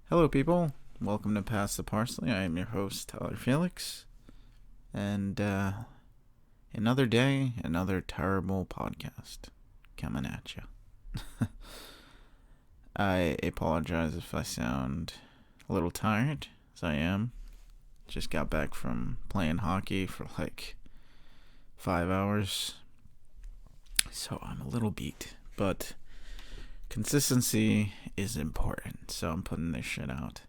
Hello, people. Welcome to Pass the Parsley. I am your host, Tyler Felix. And another day, another terrible podcast coming at you. I apologize if I sound a little tired, as I am. Just got back from playing hockey for like 5 hours. So I'm a little beat, but consistency is important, so I'm putting this shit out.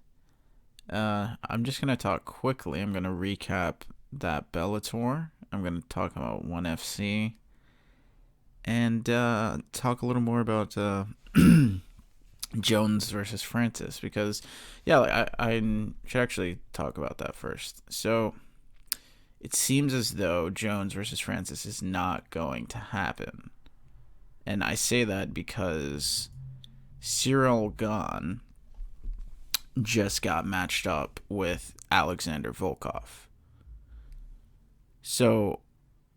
I'm just going to talk quickly. I'm going to recap that Bellator. I'm going to talk about OneFC. And talk a little more about Jones versus Francis. Because, I should actually talk about that first. So, it seems as though Jones versus Francis is not going to happen. And I say that because Cyril Gane just got matched up with Alexander Volkov. So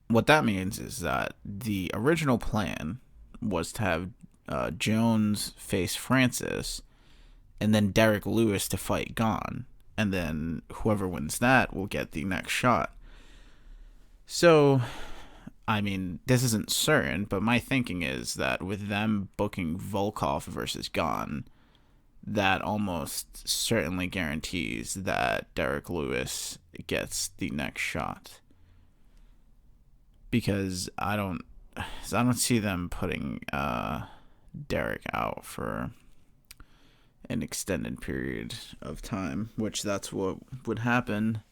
what that means is that the original plan was to have Jones face Francis and then Derek Lewis to fight Gane. And then whoever wins that will get the next shot. So, I mean, this isn't certain, but my thinking is that with them booking Volkov versus Gane, that almost certainly guarantees that Derek Lewis gets the next shot. Because I don't see them putting Derek out for an extended period of time, which that's what would happen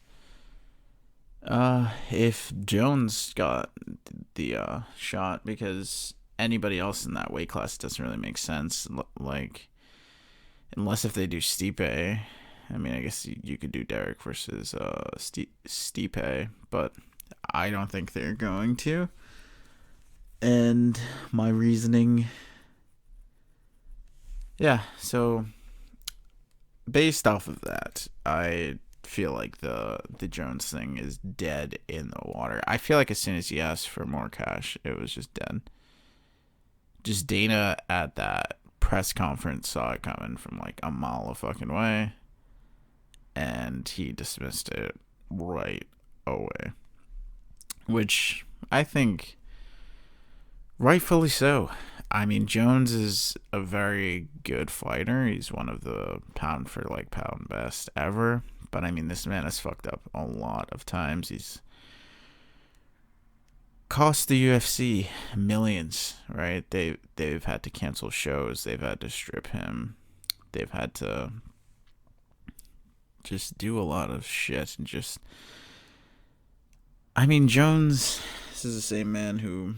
if Jones got the shot, because anybody else in that weight class doesn't really make sense. Like, unless if they do Stipe. I mean, I guess you could do Derek versus Stipe, but I don't think they're going to. And my reasoning, so based off of that, I feel like the Jones thing is dead in the water. I feel like as soon as he asked for more cash, it was just dead. Just Dana at that press conference saw it coming from like a mile of fucking way, and he dismissed it right away, which I think rightfully so. I mean, Jones is a very good fighter. He's one of the pound for like pound best ever, but I mean, this man has fucked up a lot of times. He's cost the UFC millions, right? They've had to cancel shows, they've had to strip him, they've had to just do a lot of shit, and just, I mean, Jones, this is the same man who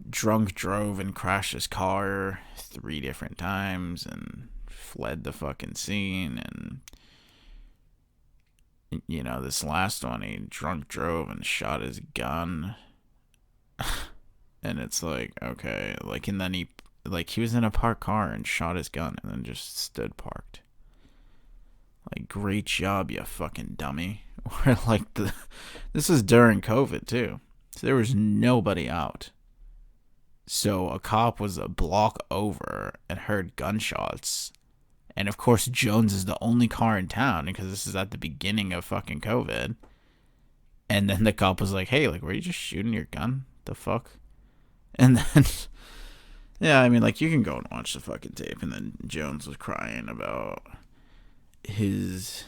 drunk drove and crashed his car 3 different times and fled the fucking scene. And you know, this last one, he drunk drove and shot his gun. And it's like, okay, like, and then he was in a parked car and shot his gun and then just stood parked. Like, great job, you fucking dummy. Or like, this is during COVID too, so there was nobody out. So a cop was a block over and heard gunshots. And of course, Jones is the only car in town because this is at the beginning of fucking COVID. And then the cop was like, hey, like, were you just shooting your gun? The fuck? And then, yeah, I mean, like, you can go and watch the fucking tape. And then Jones was crying about his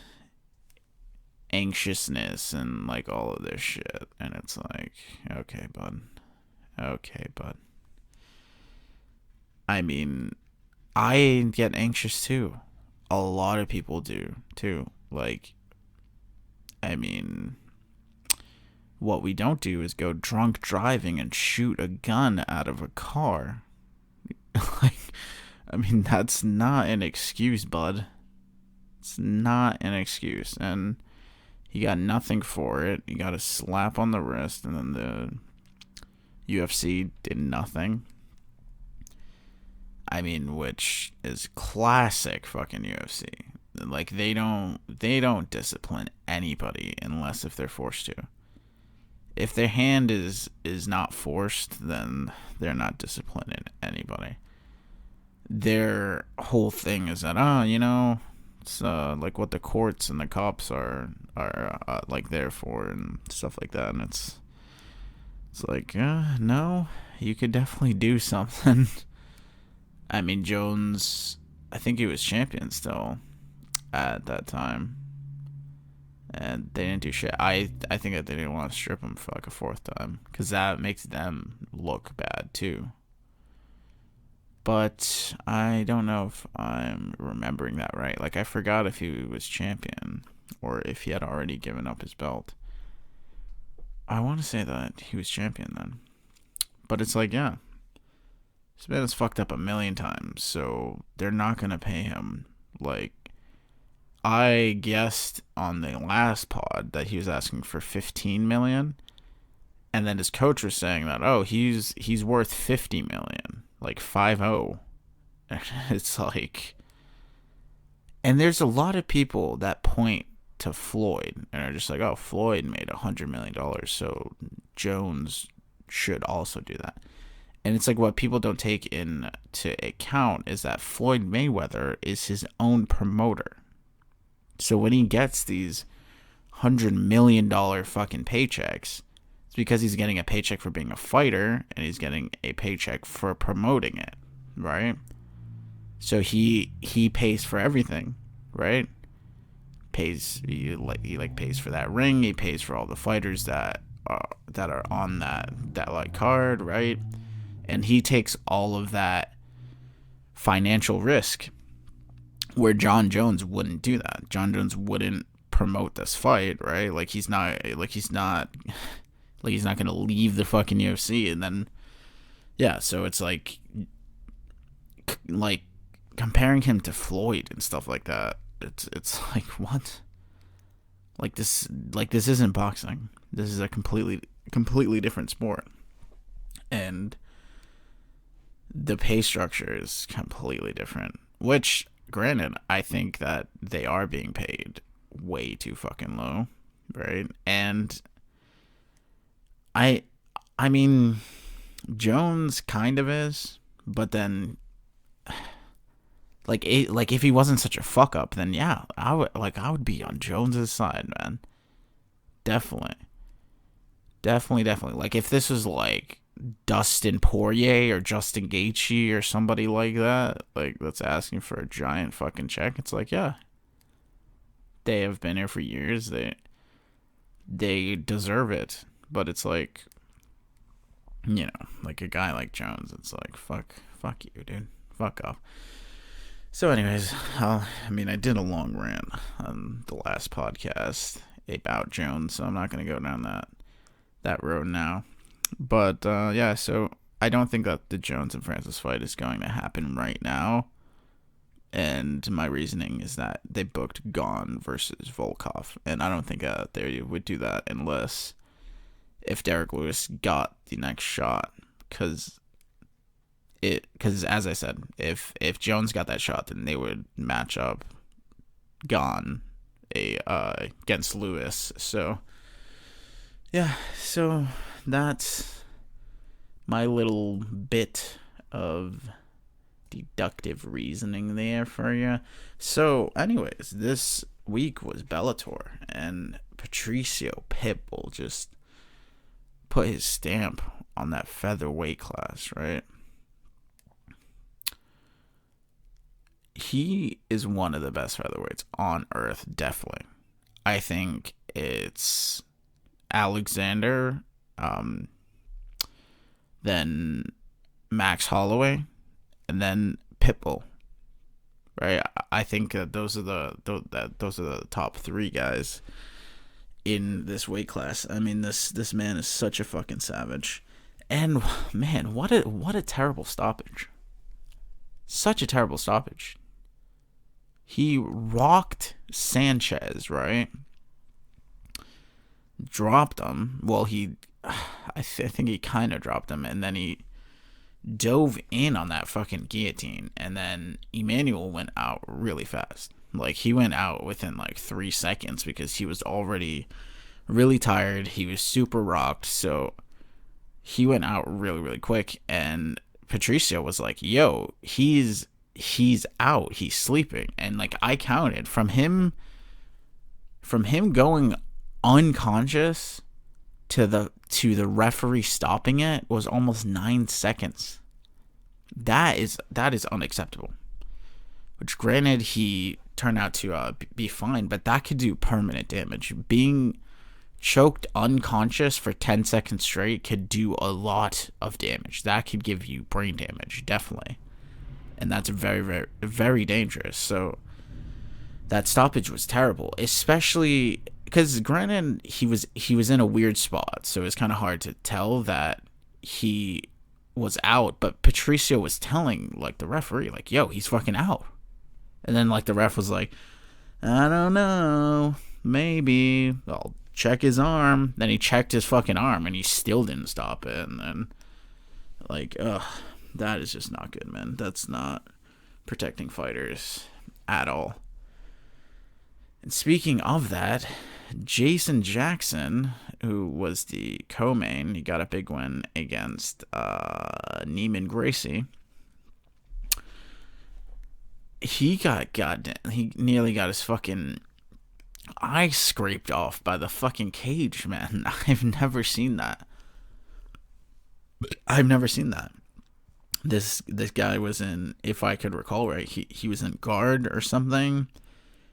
anxiousness and, like, all of this shit. And it's like, okay, bud. Okay, bud. I mean, I get anxious too. A lot of people do too. Like, I mean, what we don't do is go drunk driving and shoot a gun out of a car. Like, I mean, that's not an excuse, bud. It's not an excuse. And he got nothing for it. He got a slap on the wrist, and then the UFC did nothing. I mean, which is classic fucking UFC. Like, they don't discipline anybody unless if they're forced to. If their hand is not forced, then they're not disciplining anybody. their whole thing is that, it's like what the courts and the cops are like there for and stuff like that. And it's like, no, you could definitely do something. I mean, Jones, I think he was champion still at that time. And they didn't do shit. I think that they didn't want to strip him for like a fourth time, because that makes them look bad too. But I don't know if I'm remembering that right. Like, I forgot if he was champion or if he had already given up his belt. I want to say that he was champion then. But it's like, yeah, this man has fucked up a million times, so they're not going to pay him. Like, I guessed on the last pod that he was asking for $15 million, and then his coach was saying that, he's worth $50 million, like 50. It's like, and there's a lot of people that point to Floyd and are just like, oh, Floyd made $100 million, so Jones should also do that. And it's like, what people don't take into account is that Floyd Mayweather is his own promoter. So when he gets these $100 million fucking paychecks, it's because he's getting a paycheck for being a fighter, and he's getting a paycheck for promoting it, right? So he pays for everything, right? He pays for that ring. He pays for all the fighters that are on that like card, right? And he takes all of that financial risk, where Jon Jones wouldn't do that. Jon Jones wouldn't promote this fight, right? He's not going to leave the fucking UFC and then, yeah. So it's like comparing him to Floyd and stuff like that. It's like, what? This isn't boxing. This is a completely different sport, and the pay structure is completely different. Which, granted, I think that they are being paid way too fucking low, right? And I mean, Jones kind of is, but then, like if he wasn't such a fuck up, then yeah, I would be on Jones's side, man. Definitely. Like, if this was like Dustin Poirier or Justin Gaethje or somebody like that, like, that's asking for a giant fucking check, it's like, yeah, they have been here for years. They deserve it. But it's like, like a guy like Jones, it's like, fuck you, dude. Fuck off. So anyways, I did a long rant on the last podcast about Jones, so I'm not going to go down that road now. But, yeah, so I don't think that the Jones and Francis fight is going to happen right now. And my reasoning is that they booked Gane versus Volkov, and I don't think they would do that unless if Derek Lewis got the next shot, because as I said, if Jones got that shot, then they would match up Gane against Lewis. So yeah, so that's my little bit of deductive reasoning there for you. So anyways, this week was Bellator, and Patricio Pitbull just put his stamp on that featherweight class, right? He is one of the best featherweights on earth, definitely. I think it's Alexander, then Max Holloway, and then Pitbull, right? I think that those are the top three guys in this weight class. I mean, this man is such a fucking savage, and man, what a terrible stoppage! Such a terrible stoppage. He rocked Sanchez, right? Dropped him. Well, I think he kind of dropped him, and then he dove in on that fucking guillotine, and then Emmanuel went out really fast. Like, he went out within like 3 seconds because he was already really tired. He was super rocked, so he went out really, really quick. And Patricio was like, yo, he's he's out. He's sleeping. And like I counted from him going unconscious to the referee stopping it was almost 9 seconds. That is unacceptable. Which, granted, he turned out to be fine, but that could do permanent damage. Being choked unconscious for 10 seconds straight could do a lot of damage. That could give you brain damage, definitely. And that's very, very, very dangerous. So that stoppage was terrible, especially because, granted, he was in a weird spot, so it's kind of hard to tell that he was out. But Patricio was telling like the referee, like, "Yo, he's fucking out." And then like the ref was like, "I don't know, maybe I'll check his arm." Then he checked his fucking arm, and he still didn't stop it. And then like, that is just not good, man. That's not protecting fighters at all. And speaking of that, Jason Jackson, who was the co-main, he got a big win against Neiman Gracie. He nearly got his fucking eye scraped off by the fucking cage, man. I've never seen that. This guy was in, if I could recall right, he was in guard or something.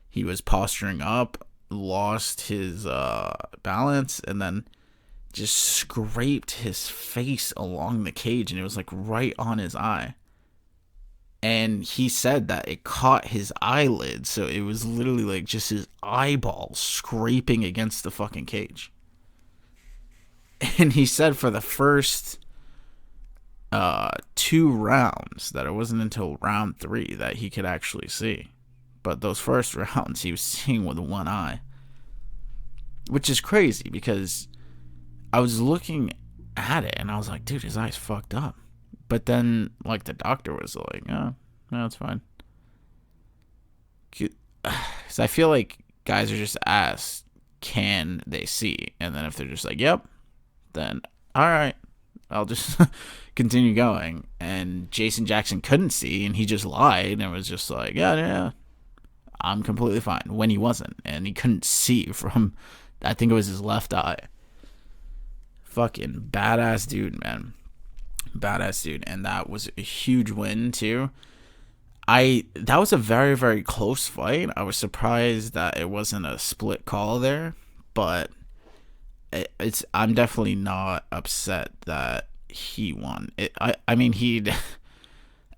He was posturing up, lost his balance, and then just scraped his face along the cage, and it was like right on his eye. And he said that it caught his eyelid, so it was literally like just his eyeball scraping against the fucking cage. And he said for the first 2 rounds that it wasn't until round 3 that he could actually see. But those first rounds he was seeing with one eye. Which is crazy because I was looking at it and I was like, dude, his eye's fucked up. But then, like, the doctor was like, oh, no, it's fine. Because I feel like guys are just asked, can they see? And then if they're just like, yep, then, all right, I'll just continue going. And Jason Jackson couldn't see, and he just lied and was just like, yeah, I'm completely fine, when he wasn't. And he couldn't see from, I think it was his left eye. Fucking badass dude, man. Badass dude. And that was a huge win too. That was a very, very close fight. I was surprised that it wasn't a split call there, but I'm definitely not upset that he won. I mean he'd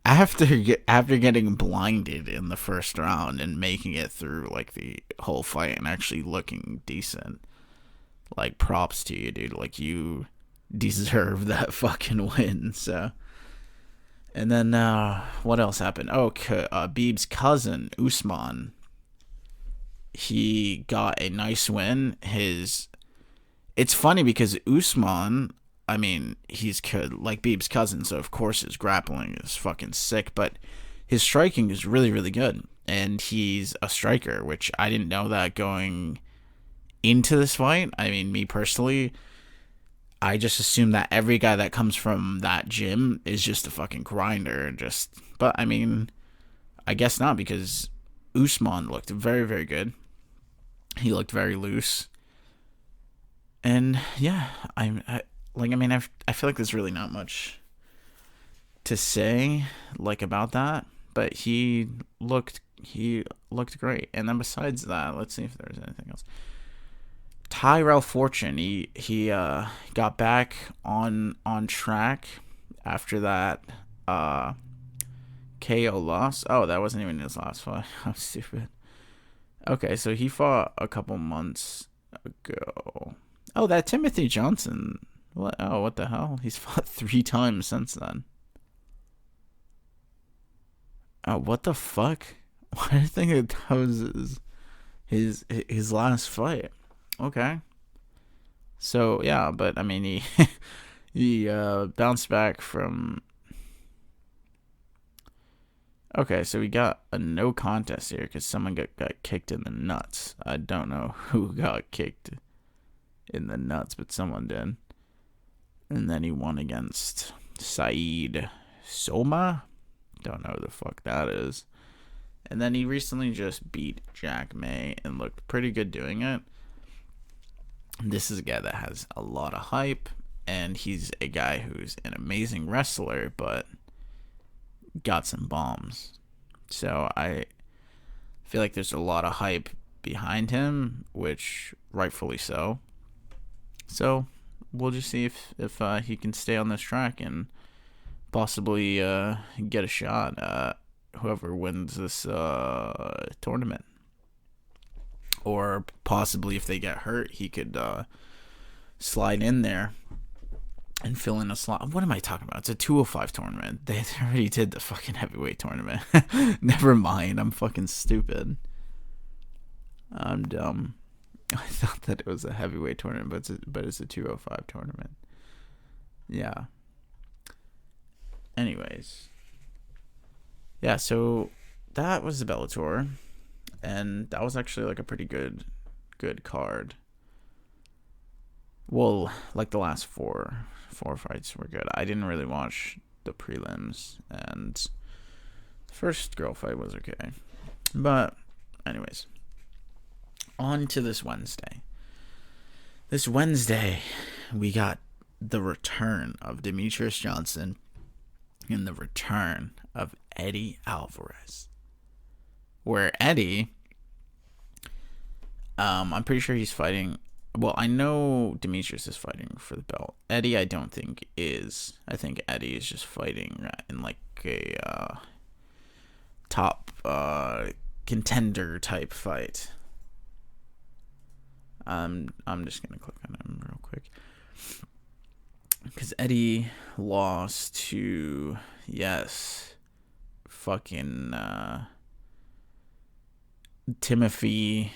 after getting blinded in the first round and making it through like the whole fight and actually looking decent, like, props to you, dude. Like, you deserve that fucking win. So, and then what else happened? Khabib's cousin Usman, he got a nice win. It's funny because Usman, I mean, he's like Khabib's cousin, so of course his grappling is fucking sick, but his striking is really, really good, and he's a striker, which I didn't know that going into this fight. I mean, me personally, I just assume that every guy that comes from that gym is just a fucking grinder. But I mean, I guess not, because Usman looked very, very good. He looked very loose, and yeah, I feel like there's really not much to say like about that, but he looked great. And then besides that, let's see if there's anything else. Tyrell Fortune, he got back on track after that KO loss. Oh, that wasn't even his last fight. I'm stupid. Okay, so he fought a couple months ago. Oh, that Timothy Johnson. What? Oh, what the hell? He's fought 3 times since then. Oh, what the fuck? Why did I think that was his last fight? Okay. So, yeah, but, I mean, he bounced back from... Okay, so we got a no contest here because someone got kicked in the nuts. I don't know who got kicked in the nuts, but someone did. And then he won against Saeed Soma. Don't know who the fuck that is. And then he recently just beat Jack May and looked pretty good doing it. This is a guy that has a lot of hype, and he's a guy who's an amazing wrestler, but got some bombs. So I feel like there's a lot of hype behind him, which rightfully so. So we'll just see if he can stay on this track and possibly get a shot. Whoever wins this tournament, or possibly if they get hurt, he could slide in there and fill in a slot. What am I talking about? It's a 205 tournament. They already did the fucking heavyweight tournament. Never mind. I'm fucking stupid. I'm dumb. I thought that it was a heavyweight tournament, but it's a 205 tournament. Yeah. Anyways. Yeah, so that was the Bellator, and that was actually like a pretty good card. Well, like the last four fights were good. I didn't really watch the prelims, and the first girl fight was okay. But anyways, on to this Wednesday. This Wednesday, we got the return of Demetrius Johnson and the return of Eddie Alvarez. Where Eddie, I'm pretty sure he's fighting. Well, I know Demetrius is fighting for the belt. Eddie, I don't think is. I think Eddie is just fighting in like a top contender type fight. I'm just gonna click on him real quick because Eddie lost to fucking Timothy.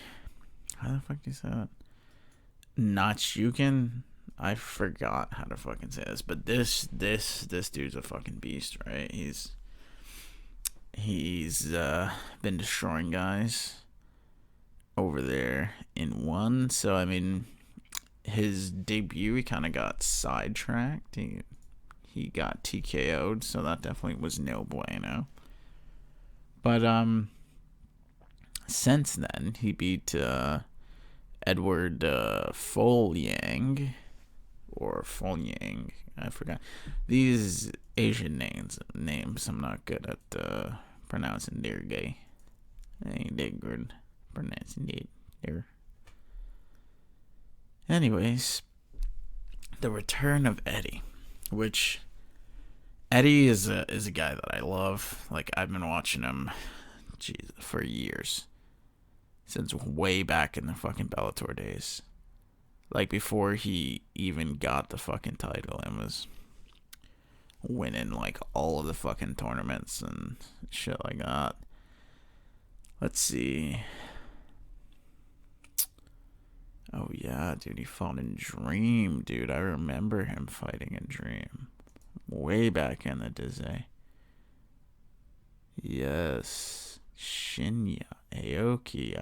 How the fuck do you say that? Nachukin. I forgot how to fucking say this, but this dude's a fucking beast, right? He's been destroying guys over there in one. So I mean, his debut, he kind of got sidetracked. He got TKO'd, so that definitely was no bueno. But since then, he beat Edward Folyang, or Folyang, I forgot. These Asian names I'm not good at pronouncing. They're gay. I ain't that good pronouncing it there. Anyways, the return of Eddie, which Eddie is a guy that I love. Like, I've been watching him, for years. Since way back in the fucking Bellator days. Like, before he even got the fucking title and was winning, like, all of the fucking tournaments and shit like that. Let's see. Oh, yeah, dude, he fought in Dream, dude. I remember him fighting in Dream. Way back in the day. Yes. Shinya Aoki.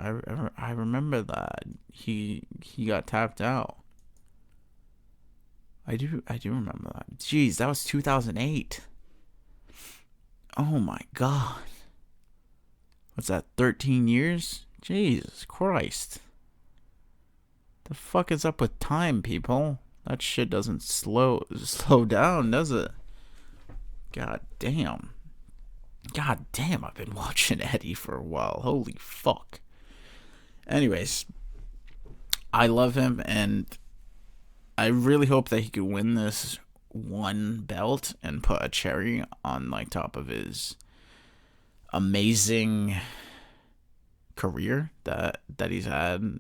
I remember that. He got tapped out. I do remember that. Jeez, that was 2008. Oh my god. What's that, 13 years? Jesus Christ. The fuck is up with time, people? That shit doesn't slow down, does it? God damn, I've been watching Eddie for a while. Holy fuck. Anyways, I love him, and I really hope that he could win this one belt and put a cherry on, like, top of his amazing career that he's had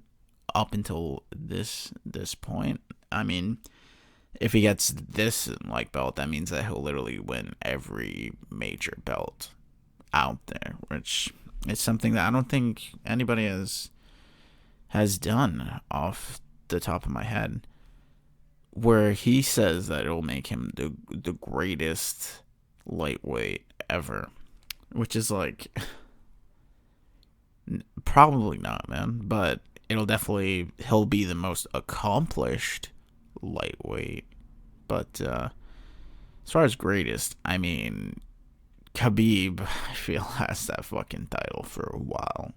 up until this point. I mean, if he gets this, like, belt, that means that he'll literally win every major belt out there, which is something that I don't think anybody has done off the top of my head. Where he says that it'll make him the greatest lightweight ever, which is like, probably not, man, but he'll be the most accomplished lightweight. But as far as greatest, I mean, Khabib, I feel, has that fucking title for a while.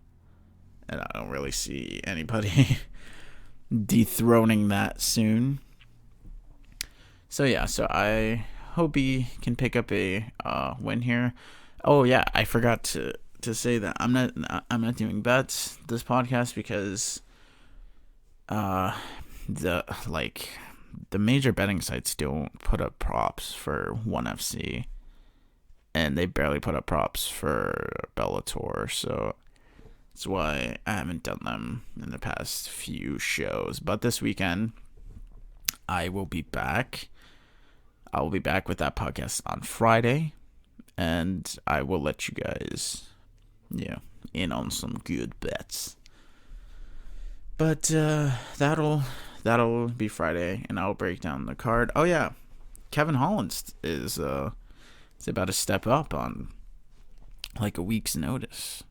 And I don't really see anybody dethroning that soon. So yeah, so I hope he can pick up a win here. Oh yeah, I forgot to say that I'm not doing bets this podcast because the major betting sites don't put up props for OneFC, and they barely put up props for Bellator, so that's why I haven't done them in the past few shows. But this weekend, I will be back. I will be back with that podcast on Friday, and I will let you guys, in on some good bets. But that'll be Friday, and I'll break down the card. Oh yeah, Kevin Holland is about to step up on like a week's notice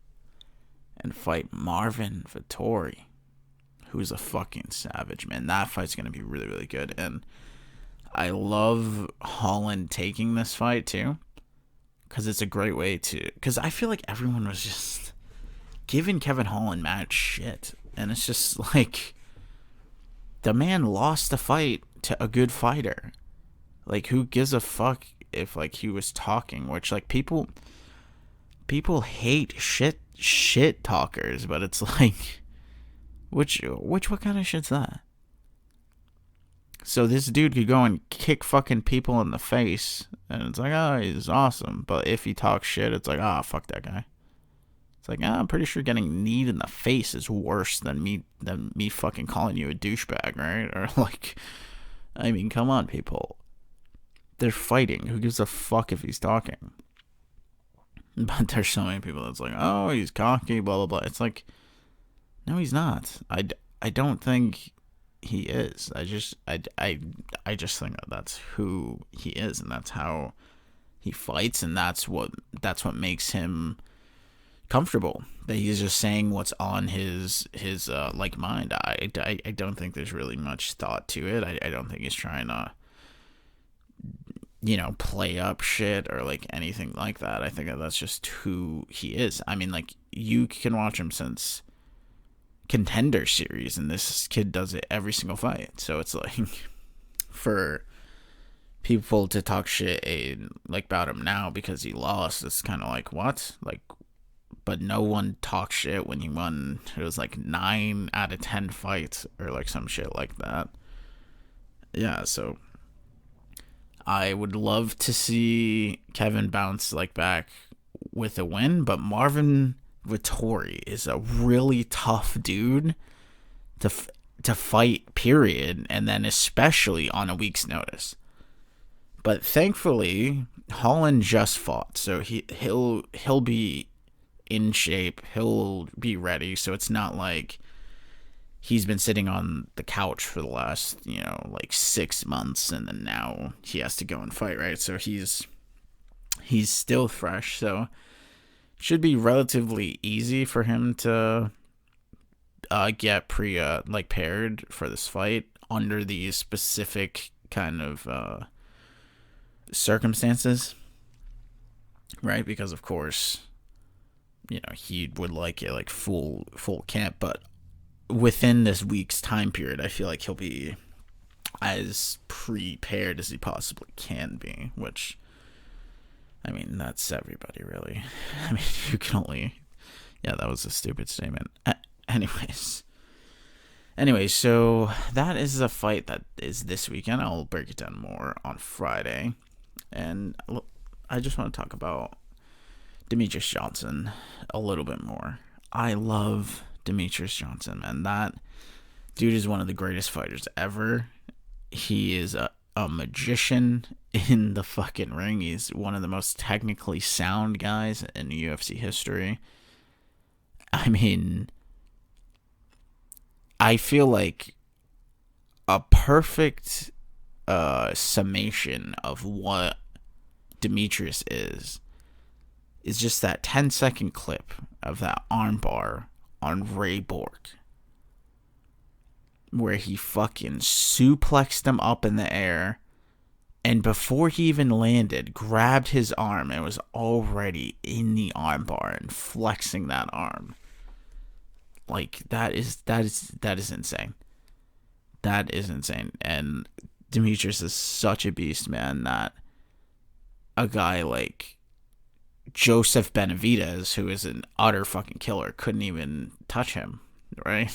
and fight Marvin Vettori, who's a fucking savage, man. That fight's gonna be really, really good, and I love Holland taking this fight too, because it's a great way to. Because I feel like everyone was just giving Kevin Holland mad shit, and it's just like the man lost the fight to a good fighter. Like, who gives a fuck if like he was talking? Which like people hate shit talkers, but it's like, what kind of shit's that? So this dude could go and kick fucking people in the face, and it's like, oh, he's awesome. But if he talks shit, it's like, ah, oh, fuck that guy. It's like, I'm pretty sure getting kneed in the face is worse than me fucking calling you a douchebag, right? Or like, I mean, come on, people. They're fighting. Who gives a fuck if he's talking? But there's so many people that's like, oh, he's cocky, blah, blah, blah. It's like, no, he's not. I don't think he is. I just think that's who he is, and that's how he fights, and that's what makes him comfortable. That he's just saying what's on his mind. I don't think there's really much thought to it. I don't think he's trying to play up shit or like anything like that. I think that's just who he is. I mean, like, you can watch him since Contender Series, and this kid does it every single fight. So it's like, for people to talk shit about him now because he lost, it's kind of like, what? Like, but no one talked shit when he won. It was like 9 out of 10 fights or like some shit like that. Yeah, so I would love to see Kevin bounce back with a win, but Marvin Vettori is a really tough dude to fight, period, and then especially on a week's notice. But thankfully, Holland just fought, so he'll be in shape, he'll be ready, so it's not like he's been sitting on the couch for the last 6 months, and then now he has to go and fight, right? So he's still fresh, so should be relatively easy for him to get paired for this fight under these specific kind of circumstances, right? Because of course, he would like it full camp, but within this week's time period, I feel like he'll be as prepared as he possibly can be, which, I mean, that's everybody, really. I mean, you can only... Yeah, that was a stupid statement. Anyways, so that is a fight that is this weekend. I'll break it down more on Friday. And I just want to talk about Demetrius Johnson a little bit more. I love Demetrius Johnson, man. That dude is one of the greatest fighters ever. He is a magician in the fucking ring. He's one of the most technically sound guys in UFC history. I mean, I feel like a perfect summation of what Demetrius is just that 10-second clip of that armbar on Ray Borg, where he fucking suplexed him up in the air And before he even landed, grabbed his arm and was already in the armbar and flexing that arm. Like, that is insane. That is insane. And Demetrius is such a beast, man, that a guy like Joseph Benavidez, who is an utter fucking killer, couldn't even touch him, right?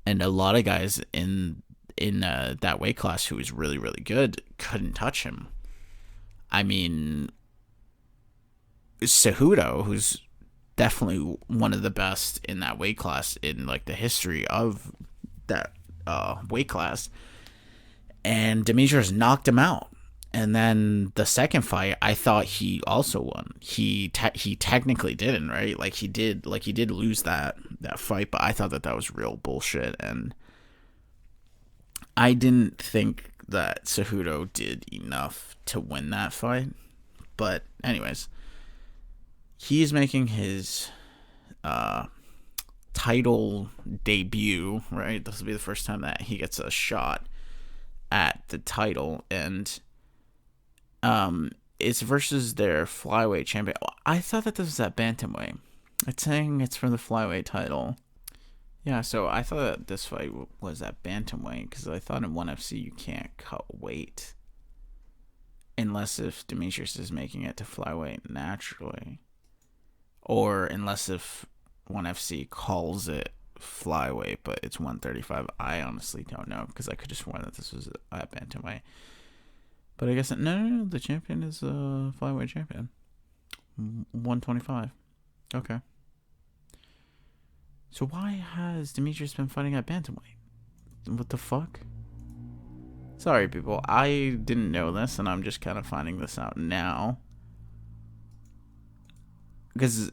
And a lot of guys in that weight class who was really, really good couldn't touch him. I mean, Cejudo, who's definitely one of the best in that weight class in like the history of that weight class, and Demetrius knocked him out. And then the second fight, I thought he also won. He technically didn't, right? Like he did lose that fight, but I thought that was real bullshit, and I didn't think that Cejudo did enough to win that fight. But anyways, he's making his title debut, right? This will be the first time that he gets a shot at the title, and it's versus their flyweight champion. I thought that this was at bantamweight. It's saying it's for the flyweight title. Yeah, so I thought that this fight was at bantamweight, because I thought in OneFC you can't cut weight unless if Demetrius is making it to flyweight naturally, or unless if OneFC calls it flyweight, but it's 135. I honestly don't know, because I could have sworn that this was at bantamweight. But I guess no, the champion is a flyweight champion. 125. Okay. So why has Demetrius been fighting at bantamweight? What the fuck? Sorry, people. I didn't know this, and I'm just kind of finding this out now. Because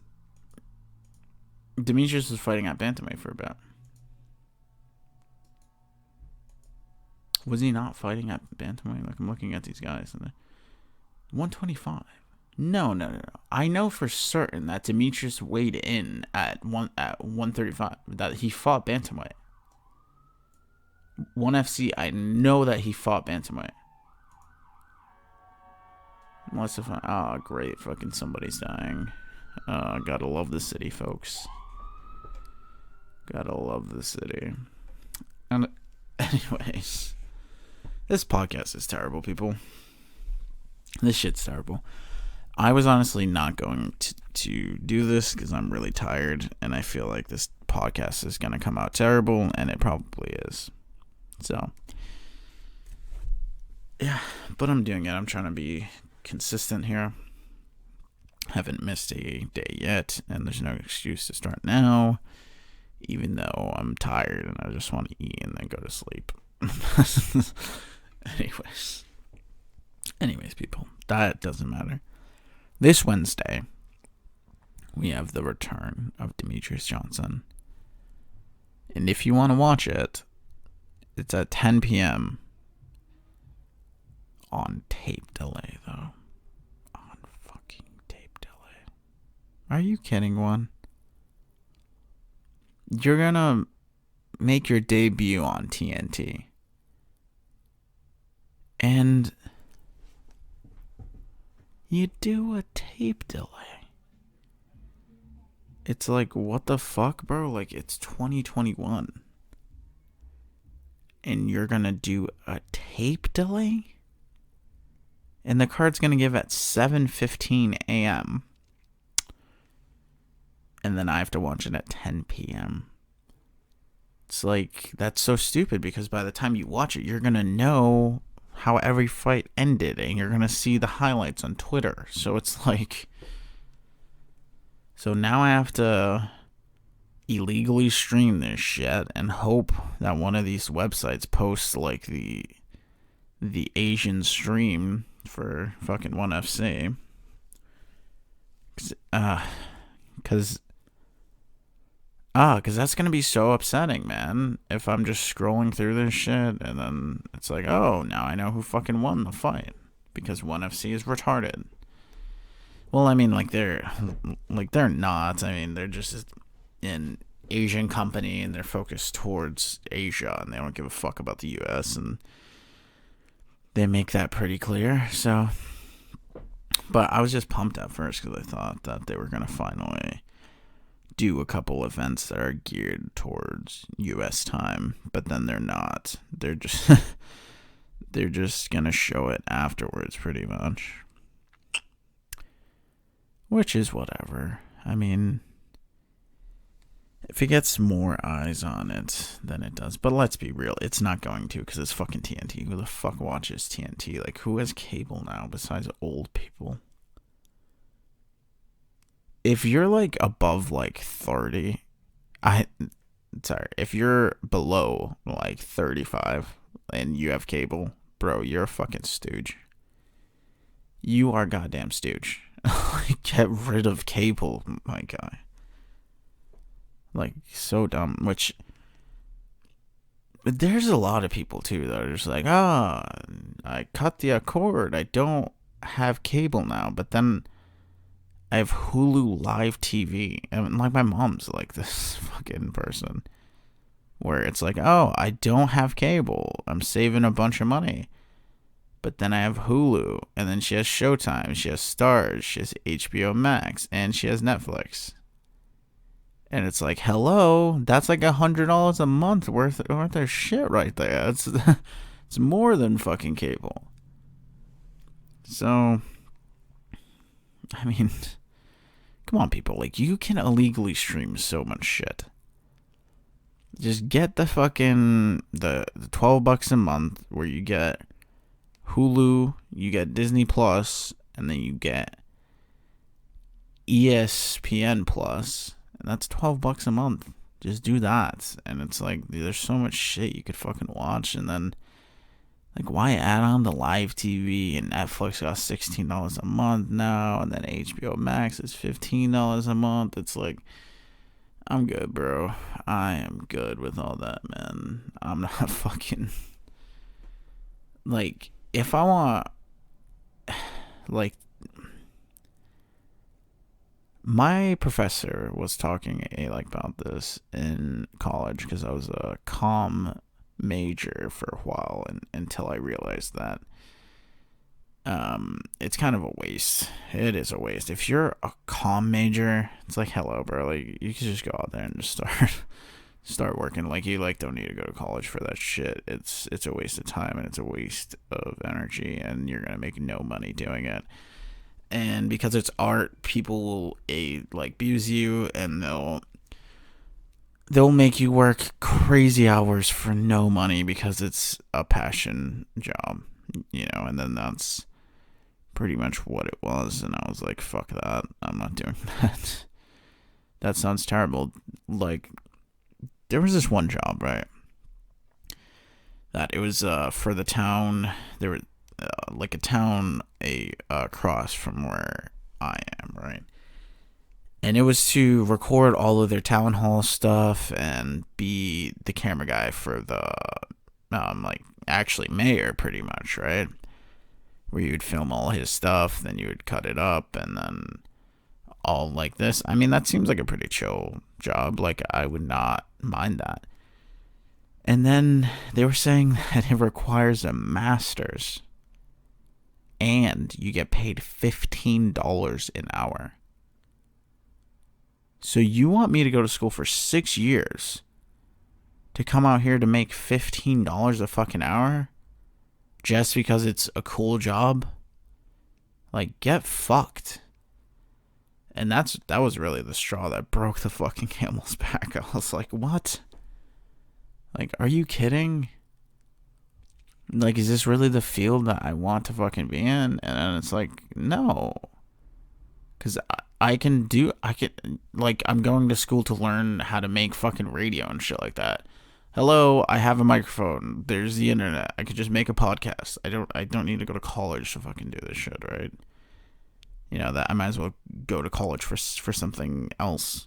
Demetrius was fighting at bantamweight for a bit. Was he not fighting at bantamweight? Like, I'm looking at these guys, and 125. No. I know for certain that Demetrius weighed in at 135. That he fought bantamweight. OneFC, I know that he fought bantamweight. Unless if great, fucking somebody's dying. Gotta love the city, folks. Gotta love the city. And anyways, this podcast is terrible, people. This shit's terrible. I was honestly not going to do this because I'm really tired, and I feel like this podcast is going to come out terrible, and it probably is. So, yeah, but I'm doing it. I'm trying to be consistent here. Haven't missed a day yet, and there's no excuse to start now, even though I'm tired and I just want to eat and then go to sleep. Anyways, people, that doesn't matter. This Wednesday, we have the return of Demetrius Johnson. And if you want to watch it, it's at 10 p.m. on tape delay, though. On fucking tape delay. Are you kidding, one? You're gonna make your debut on TNT. And you do a tape delay. It's like, what the fuck, bro? Like, it's 2021. And you're gonna do a tape delay? And the card's gonna give at 7:15 a.m. And then I have to watch it at 10 p.m. It's like, that's so stupid, because by the time you watch it, you're gonna know how every fight ended, and you're gonna see the highlights on Twitter. So it's like, so now I have to illegally stream this shit and hope that one of these websites posts like the Asian stream for fucking OneFC. Cause that's gonna be so upsetting, man. If I'm just scrolling through this shit and then it's like, oh, now I know who fucking won the fight because OneFC is retarded. Well, I mean, they're not. I mean, they're just an Asian company and they're focused towards Asia and they don't give a fuck about the U.S. and They make that pretty clear. So, but I was just pumped at first because I thought that they were going to finally do a couple events that are geared towards US time, but then they're not. They're just they're just going to show it afterwards pretty much. Which is whatever. I mean, if it gets more eyes on it, then it does. But let's be real, it's not going to, because it's fucking TNT. Who the fuck watches TNT? Like, who has cable now besides old people? If you're, like, above, like, 30, if you're below, like, 35 and you have cable, bro, you're a fucking stooge. You are a goddamn stooge. Get rid of cable, my guy. Like, so dumb. Which, there's a lot of people, too, that are just like, I cut the cord. I don't have cable now. But then I have Hulu Live TV. And, like, my mom's like this fucking person. Where it's like, I don't have cable. I'm saving a bunch of money. But then I have Hulu, and then she has Showtime, she has Starz, she has HBO Max, and she has Netflix. And it's like, hello, that's like $100 a month worth of shit right there. It's more than fucking cable. So, I mean, come on, people. Like, you can illegally stream so much shit. Just get the fucking the $12 a month where you get Hulu, you get Disney Plus, and then you get ESPN Plus, and that's $12 a month. Just do that, and it's like there's so much shit you could fucking watch, and then like why add on the live TV? And Netflix costs $16 a month now, and then HBO Max is $15 a month. It's like, I'm good, bro. I am good with all that, man. I'm not fucking like. If I want, like, my professor was talking like about this in college because I was a comm major for a while, and until I realized that it's kind of a waste. It is a waste. If you're a comm major, it's like, hello, bro. Like, you can just go out there and just start working. Like, you don't need to go to college for that shit. It's a waste of time, and it's a waste of energy, and you're gonna make no money doing it. And because it's art, people will abuse you, and they'll make you work crazy hours for no money because it's a passion job, and then that's pretty much what it was. And I was like, fuck that, I'm not doing that. That sounds terrible. Like, there was this one job, right, that it was for the town. There were like a town across from where I am, right? And it was to record all of their town hall stuff and be the camera guy for the actually mayor, pretty much, right? Where you would film all his stuff, then you would cut it up, and then all like this. I mean, that seems like a pretty chill job. Like, I would not mind that. And then they were saying that it requires a master's, and you get paid $15 an hour. So you want me to go to school for 6 years to come out here to make $15 a fucking hour just because it's a cool job? Like, get fucked. And that was really the straw that broke the fucking camel's back. I was like, what? Like, are you kidding? Like, is this really the field that I want to fucking be in? And then it's like, no. Because I'm going to school to learn how to make fucking radio and shit like that. Hello, I have a microphone. There's the internet. I could just make a podcast. I don't need to go to college to fucking do this shit, right? That I might as well go to college for something else.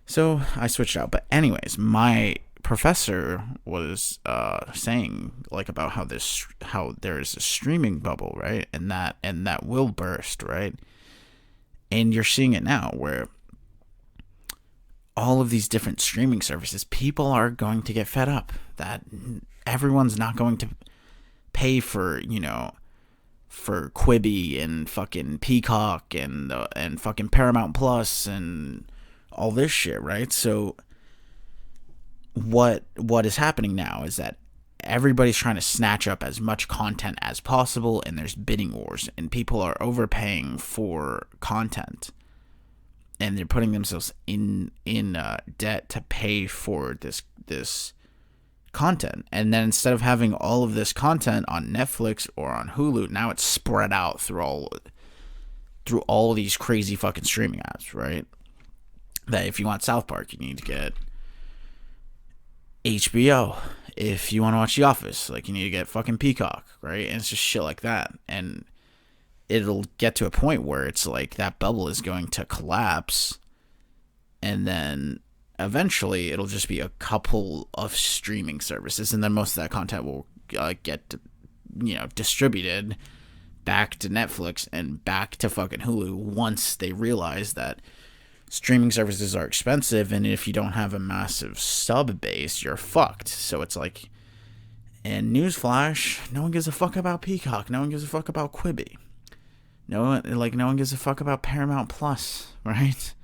So I switched out. But anyways, my professor was saying about how there is a streaming bubble, right? And that will burst, right? And you're seeing it now, where all of these different streaming services, people are going to get fed up that everyone's not going to pay for, for Quibi and fucking Peacock and fucking Paramount Plus and all this shit, right? So what is happening now is that everybody's trying to snatch up as much content as possible, and there's bidding wars, and people are overpaying for content, and they're putting themselves in debt to pay for this content. And then instead of having all of this content on Netflix or on Hulu, now it's spread out through all these crazy fucking streaming apps, right? That if you want South Park, you need to get HBO. If you want to watch The Office, like, you need to get fucking Peacock, right? And it's just shit like that. And it'll get to a point where it's like that bubble is going to collapse, and then eventually it'll just be a couple of streaming services, and then most of that content will get distributed back to Netflix and back to fucking Hulu once they realize that streaming services are expensive, and if you don't have a massive sub base, you're fucked. So it's like, and newsflash, no one gives a fuck about Peacock, no one gives a fuck about Quibi, no one gives a fuck about Paramount Plus, right?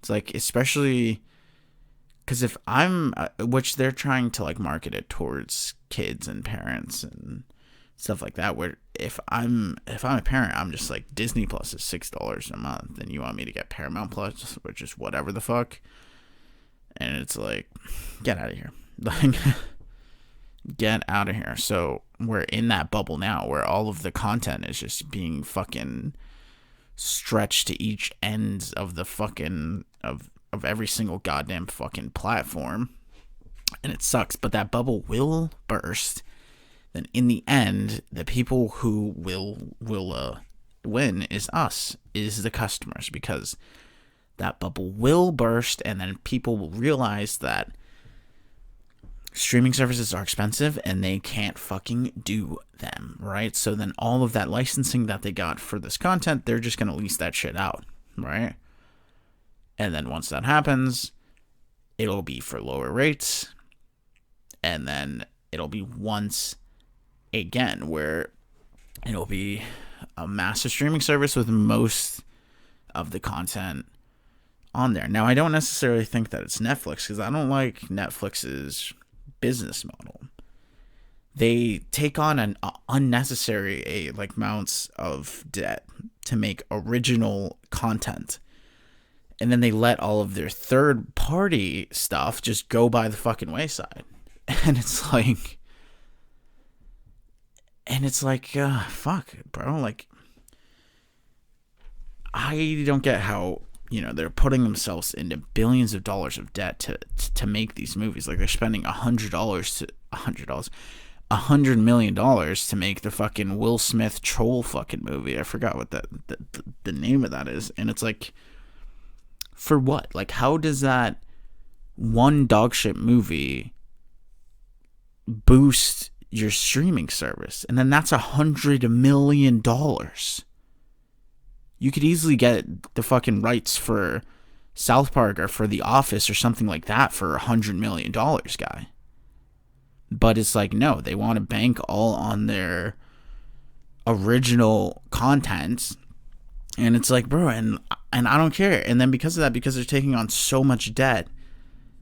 It's like, especially because if I'm, which they're trying to like market it towards kids and parents and stuff like that, where if I'm a parent, I'm just like, Disney Plus is $6 a month, and you want me to get Paramount Plus, which is whatever the fuck, and it's like, get out of here. Like, get out of here. So we're in that bubble now where all of the content is just being fucking stretched to each end of the fucking of every single goddamn fucking platform, and it sucks. But that bubble will burst. Then in the end, the people who will win is us, is the customers, because that bubble will burst, and then people will realize that streaming services are expensive and they can't fucking do them, right? So then all of that licensing that they got for this content, they're just going to lease that shit out, right? And then once that happens, it'll be for lower rates, and then it'll be once again where it'll be a massive streaming service with most of the content on there. Now, I don't necessarily think that it's Netflix, because I don't like Netflix's business model. They take on an unnecessary amounts of debt to make original content, and then they let all of their third party stuff just go by the fucking wayside. And it's like, fuck, bro. Like, I don't get how, they're putting themselves into billions of dollars of debt to make these movies. Like, they're spending $100 million to make the fucking Will Smith troll fucking movie. I forgot what the name of that is. And it's like, for what? Like, how does that one dogshit movie boost your streaming service? And then that's $100 million. You could easily get the fucking rights for South Park or for The Office or something like that for $100 million, guy. But it's like, no, they want to bank all on their original content. And it's like, bro, and I don't care. And then because of that, because they're taking on so much debt,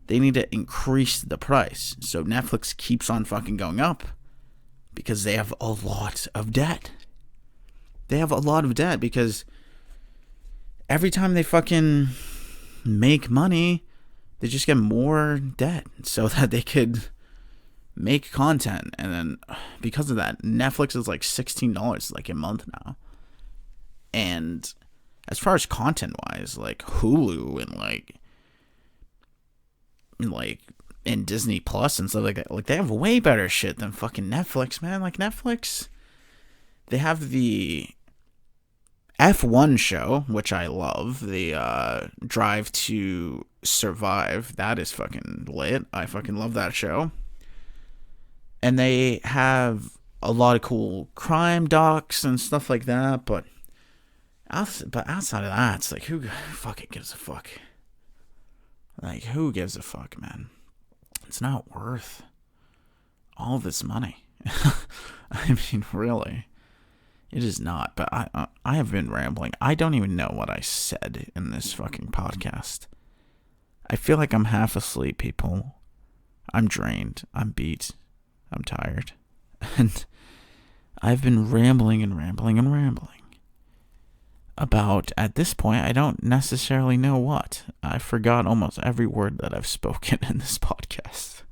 they need to increase the price. So Netflix keeps on fucking going up because they have a lot of debt. They have a lot of debt because every time they fucking make money, they just get more debt so that they could make content. And then because of that, Netflix is like $16 like a month now. And as far as content wise, like Hulu and Disney Plus and stuff like that, like, they have way better shit than fucking Netflix, man. Like, Netflix, they have the F1 show, which I love, the Drive to Survive. That is fucking lit. I fucking love that show. And they have a lot of cool crime docs and stuff like that, but outside of that, it's like, who fucking gives a fuck? Like, who gives a fuck, man? It's not worth all this money. I mean, really. It is not, but I have been rambling. I don't even know what I said in this fucking podcast. I feel like I'm half asleep, people. I'm drained. I'm beat. I'm tired. And I've been rambling and rambling and rambling about, at this point, I don't necessarily know what. I forgot almost every word that I've spoken in this podcast.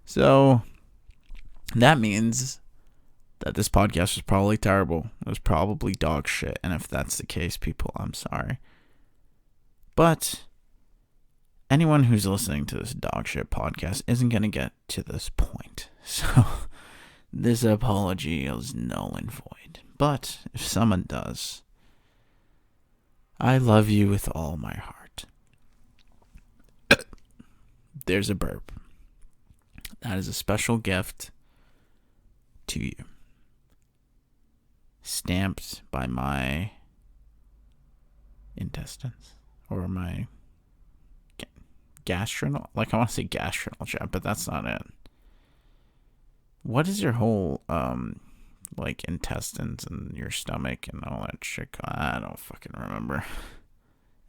So, that means that this podcast was probably terrible. It was probably dog shit. And if that's the case, people, I'm sorry. But anyone who's listening to this dog shit podcast isn't going to get to this point. So this apology is null and void. But if someone does, I love you with all my heart. There's a burp. That is a special gift to you. Stamped by my intestines. Or my gastrinal. Like, I want to say gastrinal tract, but that's not it. What is your whole, like, intestines and your stomach and all that shit? I don't fucking remember.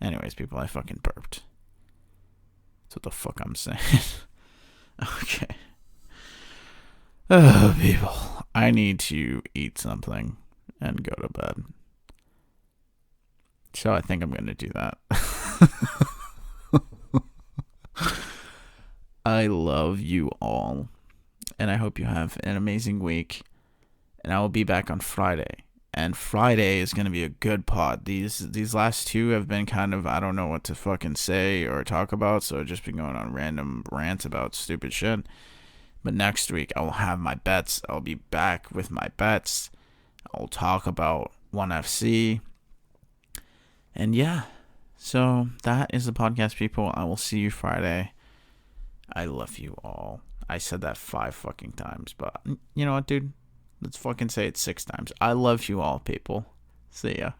Anyways, people, I fucking burped. That's what the fuck I'm saying. Okay. Oh, people. I need to eat something and go to bed. So I think I'm going to do that. I love you all. And I hope you have an amazing week. And I will be back on Friday. And Friday is going to be a good pod. These last two have been kind of, I don't know what to fucking say or talk about. So I've just been going on random rants about stupid shit. But next week, I will have my bets. I'll be back with my bets. I'll talk about OneFC. And yeah. So that is the podcast, people. I will see you Friday. I love you all. I said that 5 fucking times. But you know what, dude? Let's fucking say it 6 times. I love you all, people. See ya.